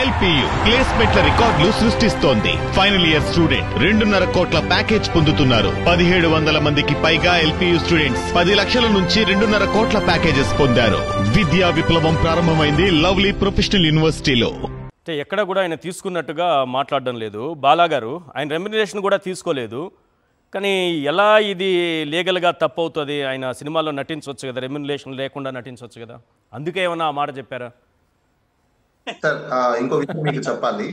LPU ప్లేస్మెంట్ల రికార్డులు సృష్టిస్తోంది. Final year student 2.5 కోట్ల ప్యాకేజ్ పొందుతున్నారు. 1700 మందికి పైగా ఎల్పియు స్టూడెంట్స్ 10 లక్షల నుంచి 2.5 కోట్ల ప్యాకేజెస్ పొందారు. విద్యా విప్లవం ప్రారంభమైంది లవ్లీ ప్రొఫెషనల్ యూనివర్సిటీలో. ఎక్కడ కూడా ఆయన తీసుకున్నట్టుగా మాట్లాడడం లేదు. బాలా గారు ఆయన రెమ్యునరేషన్ కూడా తీసుకోలేదు. కానీ ఎలా ఇది లీగల్గా తప్పు అవుతుంది? ఆయన సినిమాలో నటించవచ్చు కదా, రెమ్యునరేషన్ లేకుండా నటించవచ్చు కదా, అందుకే ఏమన్నా ఆ మాట చెప్పారా? సార్ ఇంకో విషయం మీకు చెప్పాలి.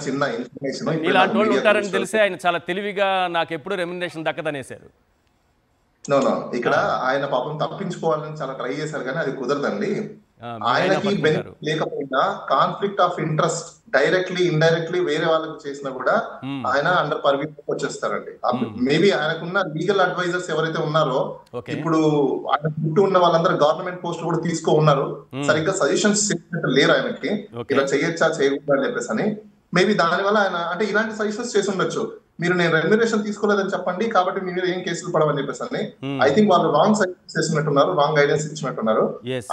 చిన్న ఇన్ఫర్మేషన్, ఇలాంటి వాళ్ళు ఉంటారని తెలిసే ఆయన చాలా తెలివిగా నాకు ఎప్పుడు రెమ్యునరేషన్ దక్కదనేశారు. నో ఇక్కడ ఆయన పాపం తప్పించుకోవాలని చాలా ట్రై చేశారు, కానీ అది కుదరదండి. ఆయనకి బెనిఫిట్ లేకపోయినా conflict of interest directly indirectly వేరే వాళ్ళకి చేసినా కూడా ఆయన అండర్ పర్మిట్ వచ్చేస్తారండి. మేబీ ఆయనకున్న లీగల్ అడ్వైజర్స్ ఎవరైతే ఉన్నారో, ఇప్పుడు ఆయన చుట్టూ ఉన్న వాళ్ళందరూ గవర్నమెంట్ పోస్ట్ కూడా తీసుకో ఉన్నారు, సరిగ్గా సజెషన్స్ లేరు ఆయనకి, ఇలా చేయొచ్చా చేయకూడదు అని చెప్పేసి అని. మేబీ దాని వల్ల ఆయన అంటే ఇలాంటి సజెషన్స్ చేసి ఉండొచ్చు. మీరు నేను రెమ్యునరేషన్ తీసుకోలేదని చెప్పండి కాబట్టి మీ మీద ఏం కేసులు పడవని చెప్పేసి అని. ఐ థింక్ వాళ్ళు రాంగ్ సజెషన్స్ చేసినట్టున్నారు, రాంగ్ గైడెన్స్ ఇచ్చినట్టున్నారు.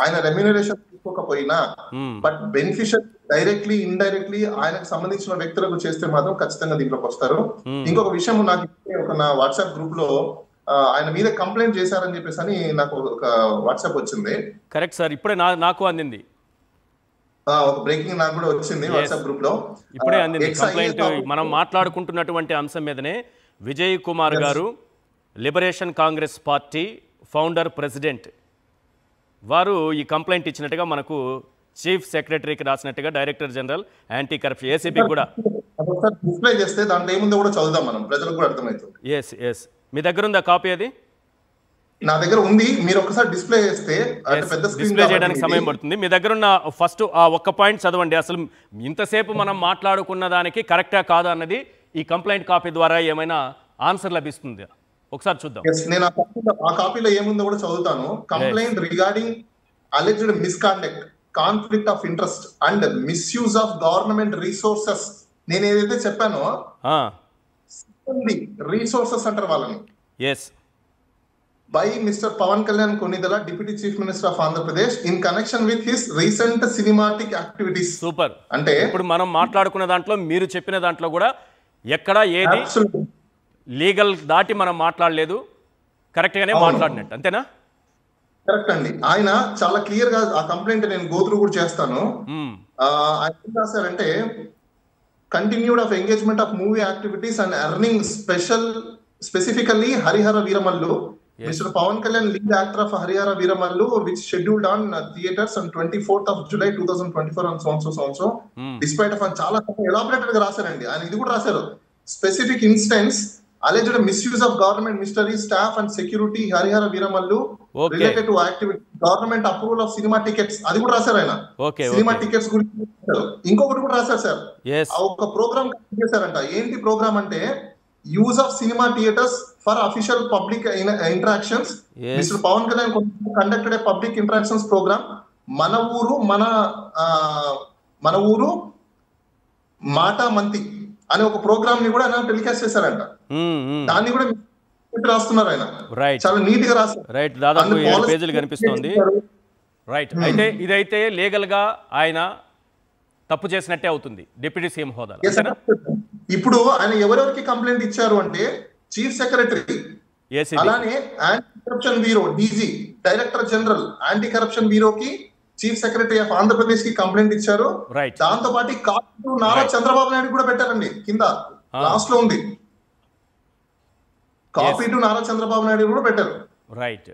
ఆయన రెమ్యునరేషన్ తీసుకోకపోయినా బట్ బెనిఫిషియల్ డైరెక్ట్లీ ఇండైరెక్ట్లీ ఆయనకు సంబంధించిన వ్యక్తులకు చేస్తే మాత్రం ఖచ్చితంగా దీంట్లోకి వస్తారు. ఇంకొక విషయం, నాకు నా వాట్సాప్ గ్రూప్ లో ఆయన మీద కంప్లైంట్ చేశారని చెప్పేసి అని నాకు ఒక వాట్సాప్ వచ్చింది. కరెక్ట్ సార్, ఇప్పుడే నాకు అందింది ఒక బ్రేకింగ్, నాకు కూడా వచ్చింది వాట్సాప్ గ్రూప్ లో ఇప్పుడే అందింది కంప్లైంట్. మనం మాట్లాడుకుంటున్నటువంటి అంశం మీదనే విజయ్ కుమార్ గారు, liberation congress party founder president, వారు ఈ కంప్లైంట్ ఇచ్చినట్టుగా మనకు చీఫ్ సెక్రటరీకి రాసినట్టుగా director general anti corruption ACB కూడా డిస్ప్లే చేస్తే దాంట్లో ఏముందో కూడా చదువుదాం, మనం ప్రజలకు కూడా అర్థమవుతుంది. ఎస్ మీ దగ్గర ఉందా కాపీ? అది నా దగ్గర ఉంది, మీరు ఒకసారి డిస్ప్లే చేస్తే డిస్ప్లే చేయడానికి సమయం పడుతుంది. మీ దగ్గర ఉన్న ఫస్ట్ ఆ ఒక్క పాయింట్ చదవండి. అసలు ఇంతసేపు మనం మాట్లాడుకున్న దానికి కరెక్టా కాదా అన్నది ఈ కంప్లైంట్ కాపీ ద్వారా ఏమైనా ఆన్సర్ లభిస్తుంది, ఒకసారి చూద్దాం. నేను ఆ కాపీలో ఏముందో కూడా చదువుతాను. Complaint regarding alleged misconduct, conflict of interest and misuse of government resources. నేను ఏదైతే చెప్పానో రీసోర్సెస్ అంటారు వాళ్ళని, by Mr. Pawan Kalyan Konidala, Deputy Chief Minister of Andhra Pradesh, in connection with his recent cinematic activities. Super. అంటే ఇప్పుడు మనం మాట్లాడుకున్న దాంట్లో మీరు చెప్పిన దాంట్లో కూడా ఎక్కడ ఏది లీగల్ దాటి మనం మాట్లాడలేదు, కరెక్ట్ గానే మాట్లాడినట్టు, అంతేనా? కరెక్ట్ అండి. ఆయన చాలా క్లియర్ గా ఆ కంప్లైంట్ నేను గో త్రూ కూడా చేస్తాను. ఆయన ఏం రాశారంటే, continued of engagement of movie activities and earning specifically Harihara Veeramallu. Mr. Pawan Kalyan, lead actor of Harihara Veeramallu, which scheduled on theaters on 24th of July 2024 on so. Despite of చాలా elaborated గా రాశారండి ఆయన. ఇది కూడా రాశారు, specific instance alleged misuse of government machinery, staff and security Harihara Veeramallu related to activity, government approval of cinema tickets. అది కూడా రాశారు ఆయన. సినిమా టికెట్స్ గురించి ఇంకొకటి కూడా రాశారు సార్. ఒక ప్రోగ్రామ్ చేశారంట. ఏంటి ప్రోగ్రామ్ అంటే, use of cinema theaters for official public interactions. Mr. Pawan Kalyan conducted a public interactions program, మన ఊరు మాట మంతి అనే ఒక ప్రోగ్రామ్ ని కూడా ఆయన టెలికాస్ట్ చేశారంట. దాన్ని కూడా రాస్తున్నారు ఆయన, చాలా నీట్ గా రాస్తారు. రైట్, దాదాపు 7 పేజీలు కనిపిస్తుంది. రైట్, అయితే ఇదైతే లీగల్ గా ఆయన తప్పు చేసినట్టే అవుతుంది డిప్యూటీ సీఎం హోదా. ఇప్పుడు ఆయన ఎవరెవరికి కంప్లైంట్ ఇచ్చారు అంటే, చీఫ్ సెక్రటరీ, అలానే anti corruption bureau DG, director general anti corruption బ్యూరోకి, చీఫ్ సెక్రటరీ ఆఫ్ ఆంధ్రప్రదేశ్ కి కంప్లైంట్ ఇచ్చారు. దాంతో పాటు కాపీ నారా చంద్రబాబు నాయుడు కూడా పెట్టారండి, కింద లాస్ట్ లో ఉంది, కాపీ టు నారా చంద్రబాబు నాయుడు కూడా పెట్టారు. రైట్,